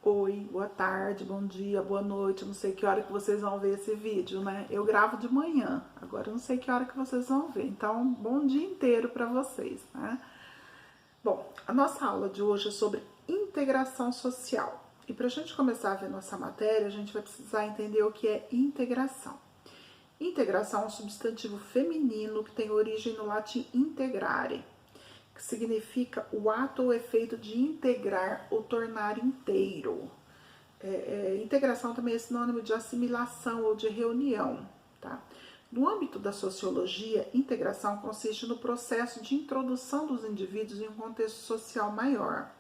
Oi, boa tarde, bom dia, boa noite, eu não sei que hora que vocês vão ver esse vídeo, né? Eu gravo de manhã, agora eu não sei que hora que vocês vão ver, então bom dia inteiro para vocês, né? Bom, a nossa aula de hoje é sobre integração social. E para a gente começar a ver nossa matéria, a gente vai precisar entender o que é integração. Integração é um substantivo feminino que tem origem no latim integrare, que significa o ato ou efeito de integrar ou tornar inteiro. Integração também é sinônimo de assimilação ou de reunião. Tá? No âmbito da sociologia, integração consiste no processo de introdução dos indivíduos em um contexto social maior,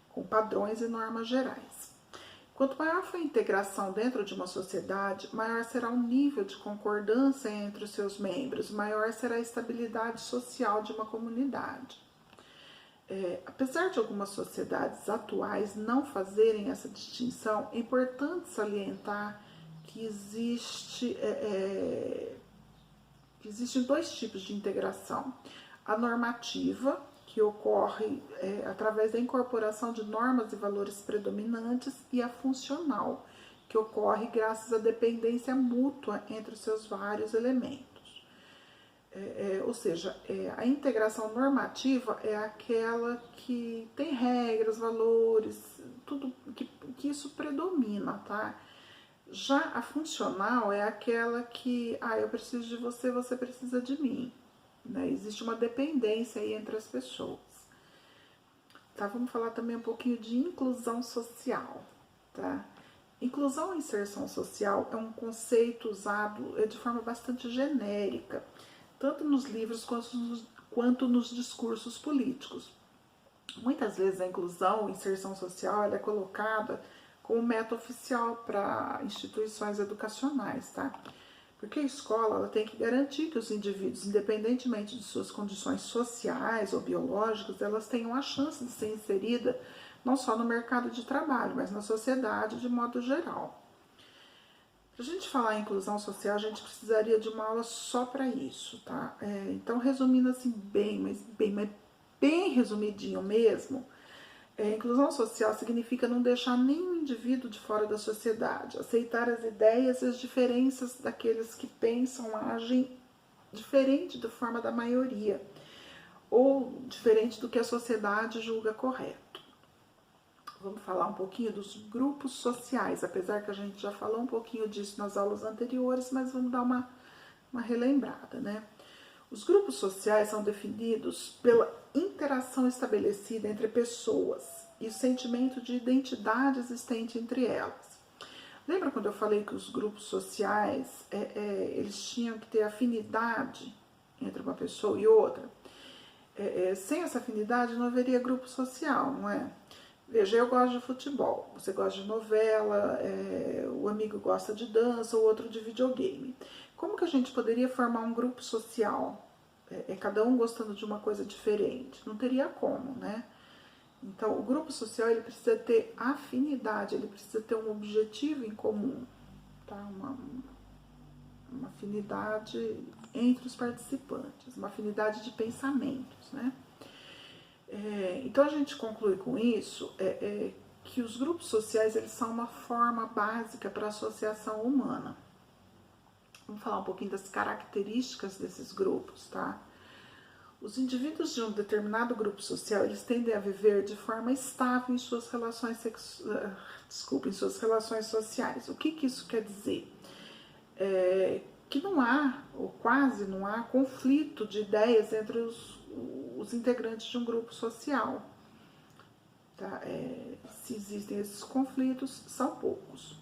com padrões e normas gerais. Quanto maior for a integração dentro de uma sociedade, maior será o nível de concordância entre os seus membros, maior será a estabilidade social de uma comunidade. Apesar de algumas sociedades atuais não fazerem essa distinção, é importante salientar que existem dois tipos de integração. A normativa, que ocorre através da incorporação de normas e valores predominantes, e a funcional, que ocorre graças à dependência mútua entre os seus vários elementos. Ou seja, a integração normativa é aquela que tem regras, valores, tudo que isso predomina, tá? Já a funcional é aquela que, eu preciso de você, você precisa de mim, né? Existe uma dependência aí entre as pessoas. Tá, vamos falar também um pouquinho de inclusão social, tá? Inclusão e inserção social é um conceito usado de forma bastante genérica, tanto nos livros quanto nos discursos políticos. Muitas vezes a inclusão, inserção social, ela é colocada como meta oficial para instituições educacionais, tá? Porque a escola ela tem que garantir que os indivíduos, independentemente de suas condições sociais ou biológicas, elas tenham a chance de ser inserida não só no mercado de trabalho, mas na sociedade de modo geral. Para a gente falar em inclusão social, a gente precisaria de uma aula só para isso, tá? Então, resumindo assim bem resumidinho mesmo, inclusão social significa não deixar nenhum indivíduo de fora da sociedade, aceitar as ideias e as diferenças daqueles que pensam, agem diferente da forma da maioria, ou diferente do que a sociedade julga correto. Vamos falar um pouquinho dos grupos sociais, apesar que a gente já falou um pouquinho disso nas aulas anteriores, mas vamos dar uma relembrada, né? Os grupos sociais são definidos pela interação estabelecida entre pessoas e o sentimento de identidade existente entre elas. Lembra quando eu falei que os grupos sociais, eles tinham que ter afinidade entre uma pessoa e outra? Sem essa afinidade não haveria grupo social, não é? Veja, eu gosto de futebol, você gosta de novela, o amigo gosta de dança, o outro de videogame. Como que a gente poderia formar um grupo social? Cada um gostando de uma coisa diferente? Não teria como, né? Então, o grupo social ele precisa ter afinidade, ele precisa ter um objetivo em comum, tá? Uma afinidade entre os participantes, uma afinidade de pensamentos, né? Então a gente conclui com isso que os grupos sociais eles são uma forma básica para a associação humana. Vamos falar um pouquinho das características desses grupos, tá? Os indivíduos de um determinado grupo social eles tendem a viver de forma estável em suas relações em suas relações sociais. O que isso quer dizer? Que não há, ou quase não há, conflito de ideias entre os integrantes de um grupo social. Tá? Se existem esses conflitos, são poucos.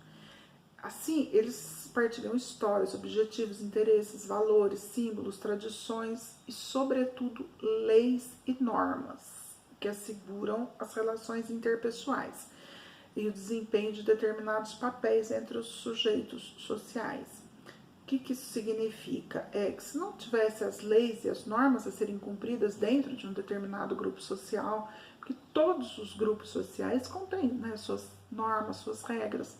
Assim, eles partilham histórias, objetivos, interesses, valores, símbolos, tradições e, sobretudo, leis e normas que asseguram as relações interpessoais e o desempenho de determinados papéis entre os sujeitos sociais. O que isso significa? Que se não tivesse as leis e as normas a serem cumpridas dentro de um determinado grupo social, porque todos os grupos sociais contêm, né, suas normas, suas regras.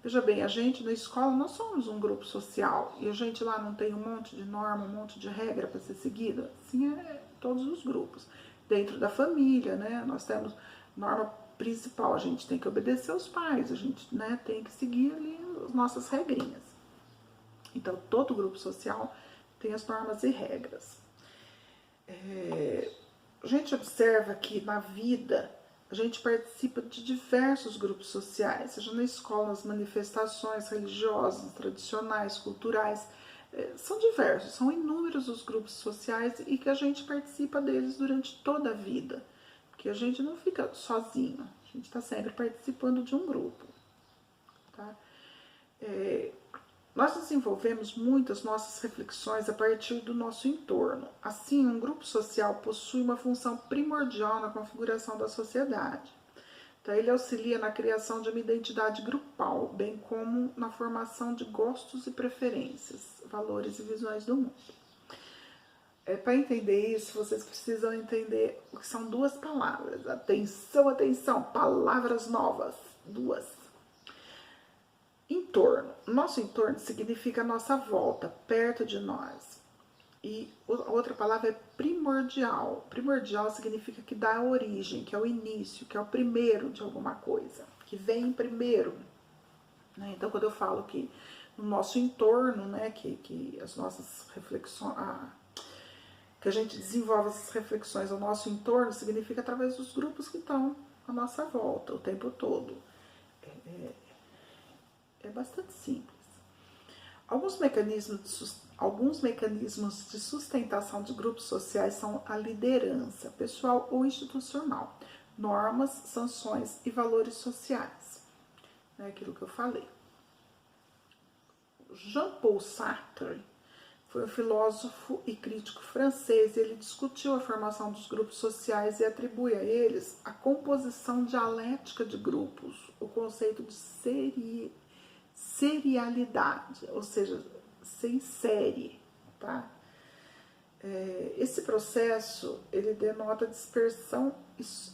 Veja bem, a gente na escola, nós somos um grupo social, e a gente lá não tem um monte de norma, um monte de regra para ser seguida? Assim todos os grupos. Dentro da família, né, nós temos norma principal, a gente tem que obedecer aos pais, a gente, né, tem que seguir ali as nossas regrinhas. Então, todo grupo social tem as normas e regras. A gente observa que na vida a gente participa de diversos grupos sociais, seja na escola, nas manifestações religiosas, tradicionais, culturais. São diversos, são inúmeros os grupos sociais e que a gente participa deles durante toda a vida. Porque a gente não fica sozinho, a gente está sempre participando de um grupo. Tá? Nós desenvolvemos muitas nossas reflexões a partir do nosso entorno. Assim, um grupo social possui uma função primordial na configuração da sociedade. Então, ele auxilia na criação de uma identidade grupal, bem como na formação de gostos e preferências, valores e visões do mundo. Para entender isso, vocês precisam entender o que são duas palavras. Atenção, atenção, palavras novas, duas. Entorno. Nosso entorno significa a nossa volta, perto de nós. E a outra palavra é primordial. Primordial significa que dá origem, que é o início, que é o primeiro de alguma coisa, que vem primeiro. Né? Então, quando eu falo que no nosso entorno, né, que as nossas reflexões, que a gente desenvolve essas reflexões ao nosso entorno, significa através dos grupos que estão à nossa volta o tempo todo. É bastante simples. Alguns mecanismos de sustentação de grupos sociais são a liderança, pessoal ou institucional, normas, sanções e valores sociais. É aquilo que eu falei. Jean-Paul Sartre foi um filósofo e crítico francês. Ele discutiu a formação dos grupos sociais e atribui a eles a composição dialética de grupos, o conceito de serialidade, ou seja, sem série, tá? Esse processo, ele denota a dispersão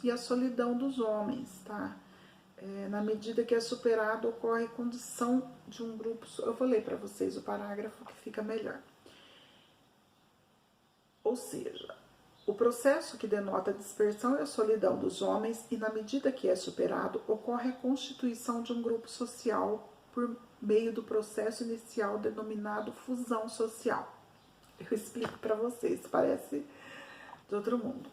e a solidão dos homens, tá? Na medida que é superado, ocorre a condição de um grupo. Eu vou ler para vocês o parágrafo que fica melhor. Ou seja, o processo que denota a dispersão e a solidão dos homens, e na medida que é superado, ocorre a constituição de um grupo social por meio do processo inicial denominado fusão social. Eu explico para vocês, parece de outro mundo.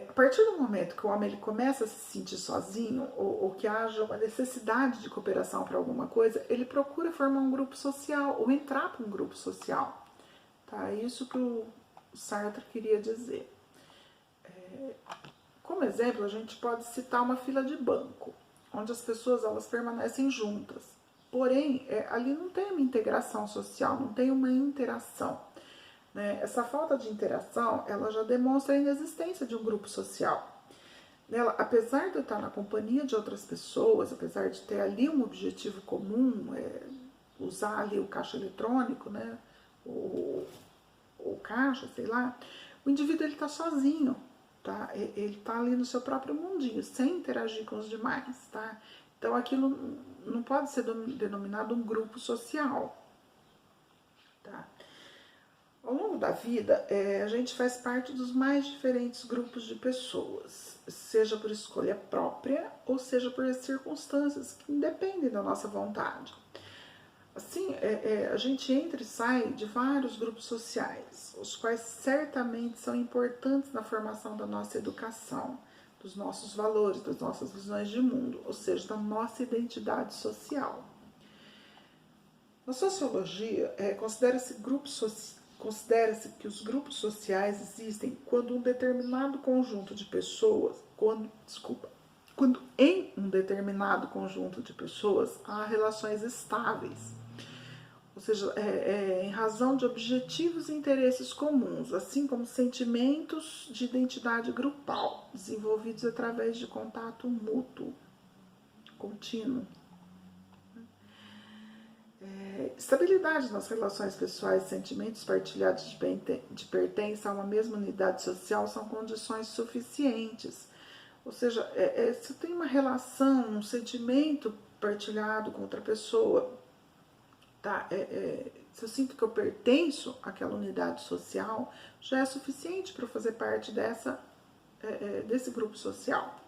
A partir do momento que o homem ele começa a se sentir sozinho, ou que haja uma necessidade de cooperação para alguma coisa, ele procura formar um grupo social, ou entrar para um grupo social. Tá? Isso que o Sartre queria dizer. Como exemplo, a gente pode citar uma fila de banco, onde as pessoas elas permanecem juntas. Porém, ali não tem uma integração social, não tem uma interação. Né? Essa falta de interação, ela já demonstra a inexistência de um grupo social. Ela, apesar de estar na companhia de outras pessoas, apesar de ter ali um objetivo comum, usar ali o caixa eletrônico, né? o caixa, sei lá, o indivíduo ele está sozinho, tá? Ele está ali no seu próprio mundinho, sem interagir com os demais, tá? Então aquilo não pode ser denominado um grupo social, tá? Ao longo da vida, a gente faz parte dos mais diferentes grupos de pessoas, seja por escolha própria ou seja por circunstâncias que independem da nossa vontade. Assim, a gente entra e sai de vários grupos sociais, os quais certamente são importantes na formação da nossa educação, dos nossos valores, das nossas visões de mundo, ou seja, da nossa identidade social. Na sociologia, considera-se que os grupos sociais existem quando um determinado conjunto de pessoas, quando em um determinado conjunto de pessoas há relações estáveis, ou seja, em razão de objetivos e interesses comuns, assim como sentimentos de identidade grupal, desenvolvidos através de contato mútuo, contínuo. Estabilidade nas relações pessoais, sentimentos partilhados de pertença a uma mesma unidade social são condições suficientes. Ou seja, se tem uma relação, um sentimento partilhado com outra pessoa, tá? Se eu sinto que eu pertenço àquela unidade social, já é suficiente para eu fazer parte desse grupo social.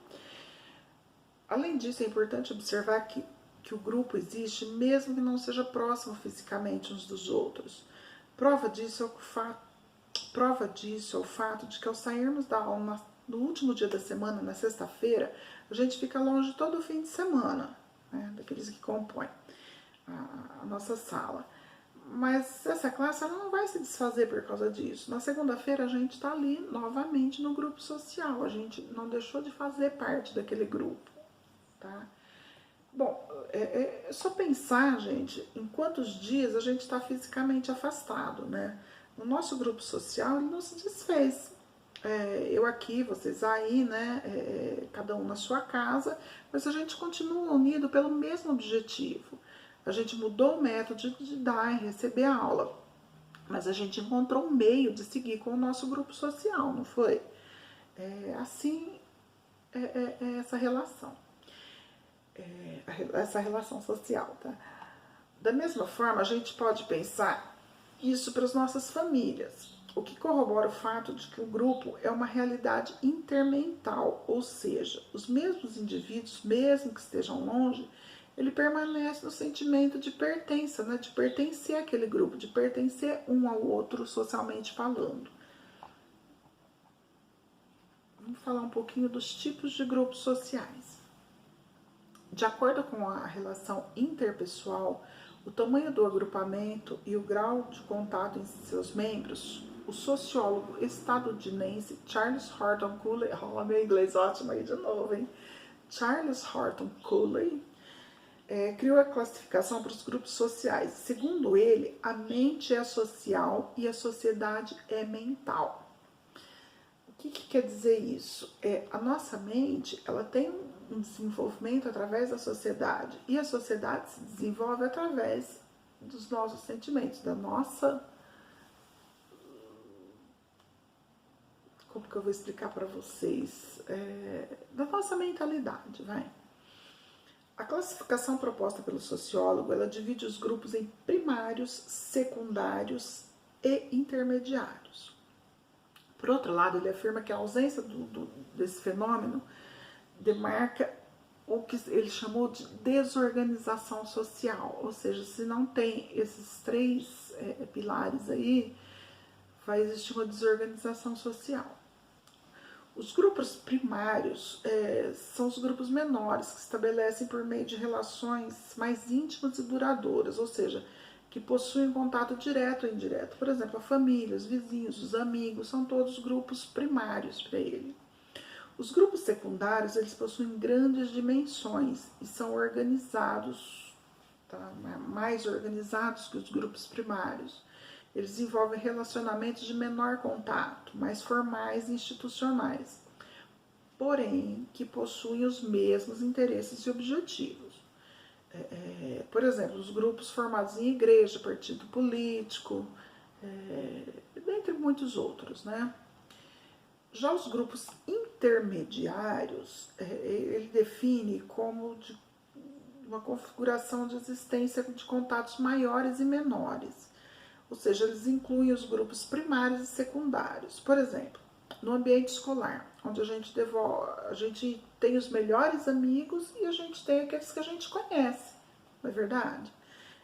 Além disso, é importante observar que o grupo existe mesmo que não seja próximo fisicamente uns dos outros. Prova disso é o fato de que ao sairmos da aula no último dia da semana, na sexta-feira, a gente fica longe todo o fim de semana, né, daqueles que compõem a nossa sala. Mas essa classe ela não vai se desfazer por causa disso. Na segunda-feira a gente está ali novamente no grupo social, a gente não deixou de fazer parte daquele grupo, tá? Bom, é só pensar, gente, em quantos dias a gente está fisicamente afastado, né? O nosso grupo social ele não se desfez. Eu aqui, vocês aí, né? Cada um na sua casa, mas a gente continua unido pelo mesmo objetivo. A gente mudou o método de dar e receber a aula, mas a gente encontrou um meio de seguir com o nosso grupo social, não foi? Assim é essa relação. Essa relação social, tá? Da mesma forma, a gente pode pensar isso para as nossas famílias, o que corrobora o fato de que o grupo é uma realidade intermental, ou seja, os mesmos indivíduos, mesmo que estejam longe, ele permanece no sentimento de pertença, né? De pertencer àquele grupo, de pertencer um ao outro socialmente falando. Vamos falar um pouquinho dos tipos de grupos sociais. De acordo com a relação interpessoal, o tamanho do agrupamento e o grau de contato em seus membros, o sociólogo estadunidense Charles Horton Cooley, meu inglês ótimo aí de novo, hein? Charles Horton Cooley criou a classificação para os grupos sociais. Segundo ele, a mente é social e a sociedade é mental. O que quer dizer isso? A nossa mente ela tem um desenvolvimento através da sociedade e a sociedade se desenvolve através dos nossos sentimentos, da nossa... Como que eu vou explicar para vocês? Da nossa mentalidade, vai. A classificação proposta pelo sociólogo, ela divide os grupos em primários, secundários e intermediários. Por outro lado, ele afirma que a ausência desse fenômeno demarca o que ele chamou de desorganização social, ou seja, se não tem esses três pilares aí, vai existir uma desorganização social. Os grupos primários são os grupos menores que se estabelecem por meio de relações mais íntimas e duradouras, ou seja, que possuem contato direto ou indireto. Por exemplo, a família, os vizinhos, os amigos, são todos grupos primários para ele. Os grupos secundários, eles possuem grandes dimensões e são organizados, tá? Mais organizados que os grupos primários. Eles envolvem relacionamentos de menor contato, mais formais e institucionais, porém que possuem os mesmos interesses e objetivos. Por exemplo, os grupos formados em igreja, partido político, dentre muitos outros, né? Já os grupos intermediários, ele define como uma configuração de existência de contatos maiores e menores. Ou seja, eles incluem os grupos primários e secundários. Por exemplo, no ambiente escolar, onde a gente tem os melhores amigos e a gente tem aqueles que a gente conhece, não é verdade?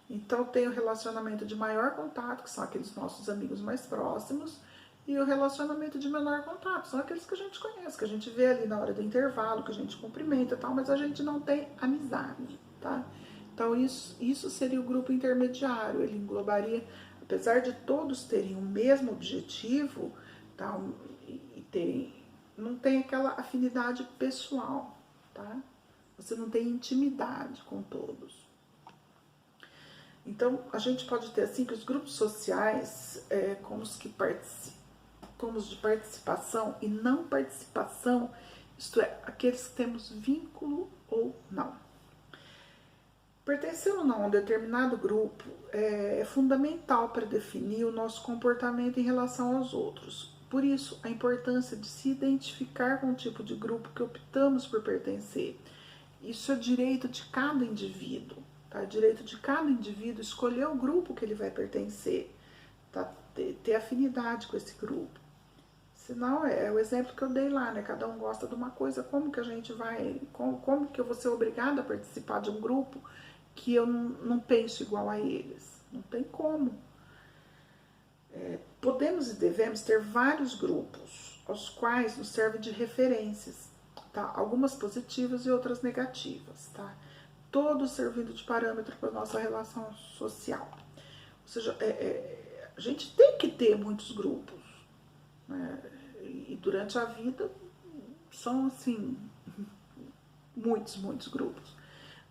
Então tem o relacionamento de maior contato, que são aqueles nossos amigos mais próximos, e o relacionamento de menor contato, são aqueles que a gente conhece, que a gente vê ali na hora do intervalo, que a gente cumprimenta e tal, mas a gente não tem amizade, tá? Então isso seria o grupo intermediário, ele englobaria, apesar de todos terem o mesmo objetivo, tá? Não tem aquela afinidade pessoal, tá? Você não tem intimidade com todos. Então, a gente pode ter assim que os grupos sociais, como os de participação e não participação, isto é, aqueles que temos vínculo ou não. Pertencer ou não a um determinado grupo é fundamental para definir o nosso comportamento em relação aos outros. Por isso, a importância de se identificar com o tipo de grupo que optamos por pertencer. Isso é direito de cada indivíduo, tá? É direito de cada indivíduo escolher o grupo que ele vai pertencer, tá? Ter afinidade com esse grupo, Senão é o exemplo que eu dei lá, né? Cada um gosta de uma coisa, como que a gente vai, como que eu vou ser obrigada a participar de um grupo que eu não penso igual a eles? Não tem como. Podemos e devemos ter vários grupos, aos quais nos servem de referências, tá? Algumas positivas e outras negativas, tá? Todos servindo de parâmetro para a nossa relação social. Ou seja, a gente tem que ter muitos grupos, né? E durante a vida são, assim, muitos grupos.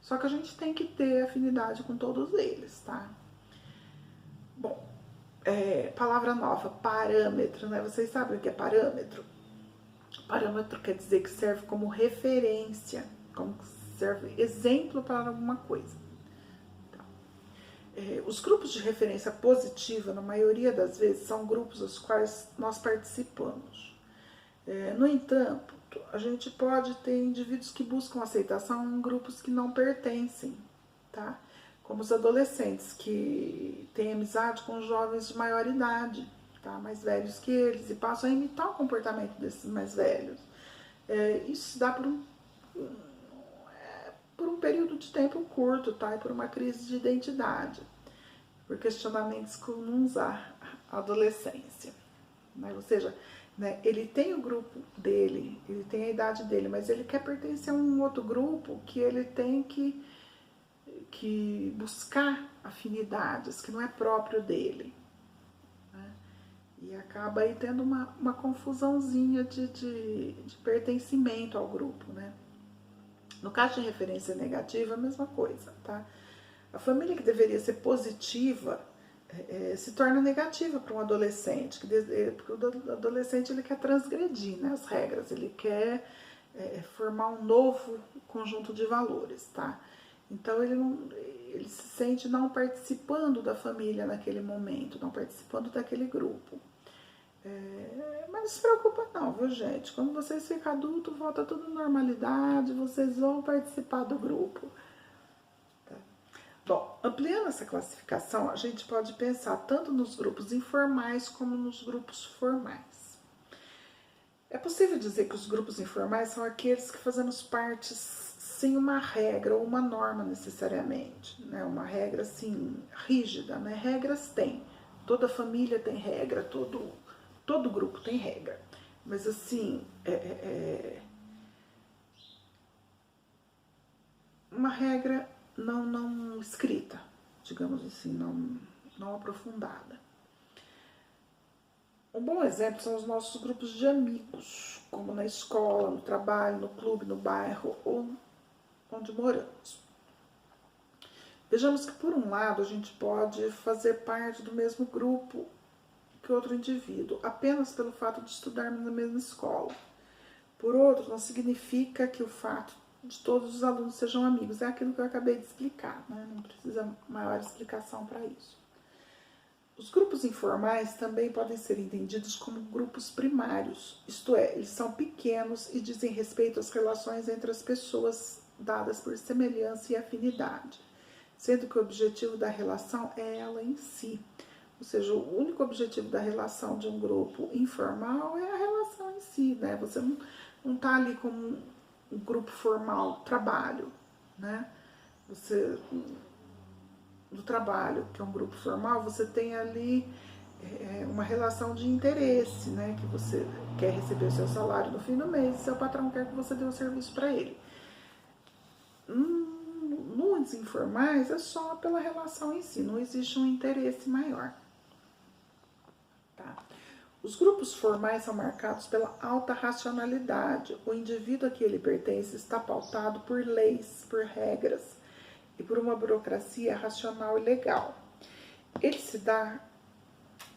Só que a gente tem que ter afinidade com todos eles, tá? Bom, palavra nova, parâmetro, né? Vocês sabem o que é parâmetro? Parâmetro quer dizer que serve como referência, como serve exemplo para alguma coisa. Tá? Os grupos de referência positiva, na maioria das vezes, são grupos aos quais nós participamos. No entanto, a gente pode ter indivíduos que buscam aceitação em grupos que não pertencem, tá? Como os adolescentes que têm amizade com jovens de maior idade, tá? Mais velhos que eles, e passam a imitar o comportamento desses mais velhos. Isso se dá por um período de tempo curto, tá? E por uma crise de identidade, por questionamentos comuns à adolescência, né? Ou seja, né, ele tem o grupo dele, ele tem a idade dele, mas ele quer pertencer a um outro grupo que ele tem que buscar afinidades, que não é próprio dele. Né? E acaba aí tendo uma confusãozinha de pertencimento ao grupo. Né? No caso de referência negativa, a mesma coisa. Tá? A família que deveria ser positiva se torna negativa para um adolescente, porque o adolescente ele quer transgredir, né, as regras, ele quer formar um novo conjunto de valores, tá? Então ele se sente não participando da família naquele momento, não participando daquele grupo. Mas não se preocupa não, viu gente? Quando vocês ficam adultos, volta tudo normalidade, vocês vão participar do grupo. Bom, ampliando essa classificação, a gente pode pensar tanto nos grupos informais como nos grupos formais. É possível dizer que os grupos informais são aqueles que fazemos parte sem uma regra ou uma norma necessariamente, né? Uma regra assim rígida, né? Regras tem, toda família tem regra, todo grupo tem regra, mas assim uma regra não escrita, digamos assim, não aprofundada. Um bom exemplo são os nossos grupos de amigos, como na escola, no trabalho, no clube, no bairro ou onde moramos. Vejamos que, por um lado, a gente pode fazer parte do mesmo grupo que outro indivíduo, apenas pelo fato de estudarmos na mesma escola. Por outro, não significa que o fato de todos os alunos sejam amigos. É aquilo que eu acabei de explicar, né? Não precisa maior explicação para isso. Os grupos informais também podem ser entendidos como grupos primários, isto é, eles são pequenos e dizem respeito às relações entre as pessoas dadas por semelhança e afinidade, sendo que o objetivo da relação é ela em si. Ou seja, o único objetivo da relação de um grupo informal é a relação em si, né? Você não está ali como um grupo formal, trabalho, né? Você, do trabalho, que é um grupo formal, você tem ali uma relação de interesse, né? Que você quer receber o seu salário no fim do mês, seu patrão quer que você dê o serviço para ele. Nos informais é só pela relação em si, não existe um interesse maior. Tá? Os grupos formais são marcados pela alta racionalidade. O indivíduo a que ele pertence está pautado por leis, por regras e por uma burocracia racional e legal. Ele se dá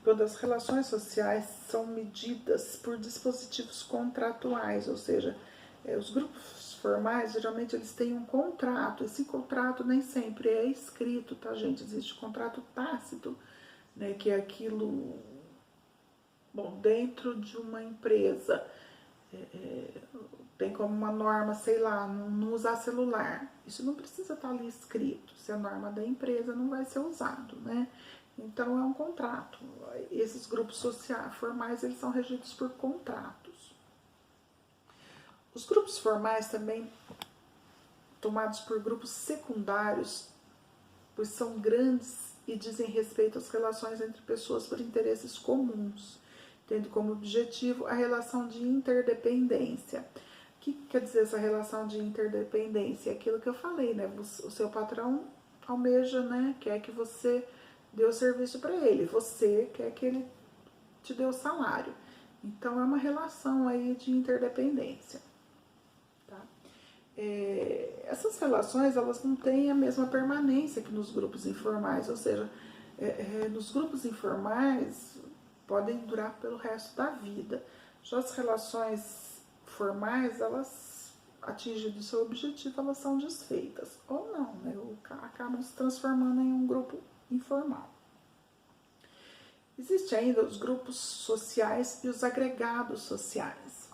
quando as relações sociais são medidas por dispositivos contratuais, ou seja, os grupos formais, geralmente eles têm um contrato. Esse contrato nem sempre é escrito, tá, gente? Existe contrato tácito, né, que é aquilo... Bom, dentro de uma empresa, tem como uma norma, sei lá, não usar celular. Isso não precisa estar ali escrito. Se a norma da empresa não vai ser usado, né? Então é um contrato. Esses grupos sociais formais, eles são regidos por contratos. Os grupos formais também, tomados por grupos secundários, pois são grandes e dizem respeito às relações entre pessoas por interesses comuns, tendo como objetivo a relação de interdependência. O que quer dizer essa relação de interdependência? É aquilo que eu falei, né? O seu patrão almeja, né? Quer que você dê o serviço para ele, você quer que ele te dê o salário. Então é uma relação aí de interdependência. Tá? Essas relações, elas não têm a mesma permanência que nos grupos informais, ou seja, nos grupos informais podem durar pelo resto da vida. Já as relações formais, elas, atingindo o seu objetivo, elas são desfeitas, ou não, né? Acabam se transformando em um grupo informal. Existem ainda os grupos sociais e os agregados sociais.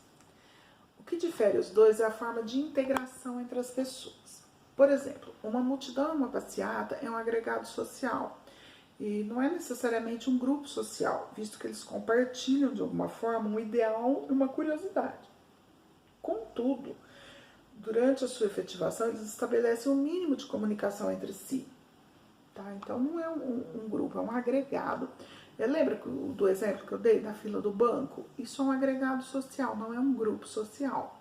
O que difere os dois é a forma de integração entre as pessoas. Por exemplo, uma multidão, uma passeata é um agregado social e não é necessariamente um grupo social, visto que eles compartilham de alguma forma um ideal e uma curiosidade. Contudo, durante a sua efetivação, eles estabelecem um mínimo de comunicação entre si. Tá? Então não é um grupo, é um agregado. Lembra do exemplo que eu dei da fila do banco? Isso é um agregado social, não é um grupo social.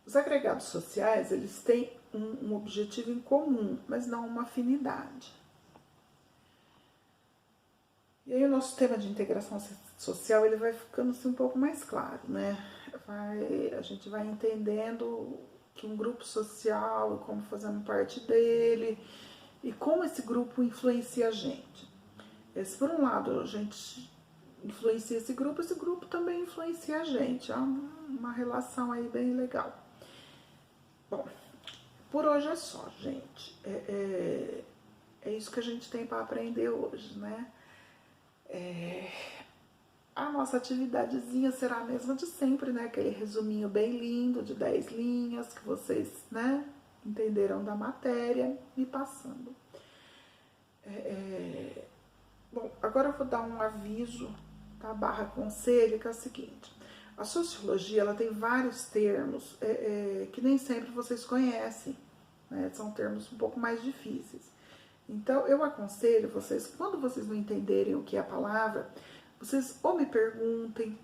Os agregados sociais, eles têm um objetivo em comum, mas não uma afinidade. E aí o nosso tema de integração social, ele vai ficando assim, um pouco mais claro, né? A gente vai entendendo que um grupo social, como fazendo parte dele, e como esse grupo influencia a gente. Se por um lado a gente influencia esse grupo também influencia a gente. É uma relação aí bem legal. Bom, por hoje é só, gente. É isso que a gente tem para aprender hoje, né? A nossa atividadezinha será a mesma de sempre, né? Aquele resuminho bem lindo de 10 linhas que vocês, né, entenderam da matéria e passando. Bom, agora eu vou dar um aviso, tá? Barra conselho, que é o seguinte. A sociologia, ela tem vários termos que nem sempre vocês conhecem, né? São termos um pouco mais difíceis. Então, eu aconselho vocês, quando vocês não entenderem o que é a palavra, vocês ou me perguntem,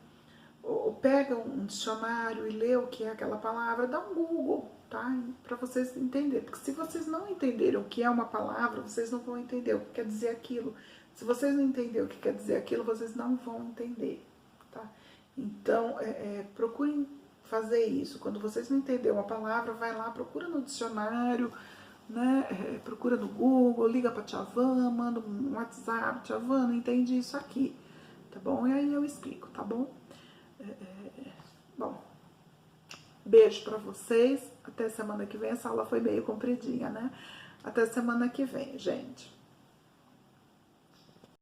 ou pegam um dicionário e lê o que é aquela palavra, dá um Google, tá? Para vocês entenderem. Porque se vocês não entenderem o que é uma palavra, vocês não vão entender o que quer dizer aquilo. Se vocês não entenderem o que quer dizer aquilo, vocês não vão entender, tá? Então, procurem fazer isso. Quando vocês não entenderem uma palavra, vai lá, procura no dicionário, né? Procura no Google, liga pra tia Van, manda um WhatsApp, tia Van, não entendi isso aqui, tá bom? E aí eu explico, tá bom? Bom, beijo pra vocês, até semana que vem. Essa aula foi meio compridinha, né? Até semana que vem, gente.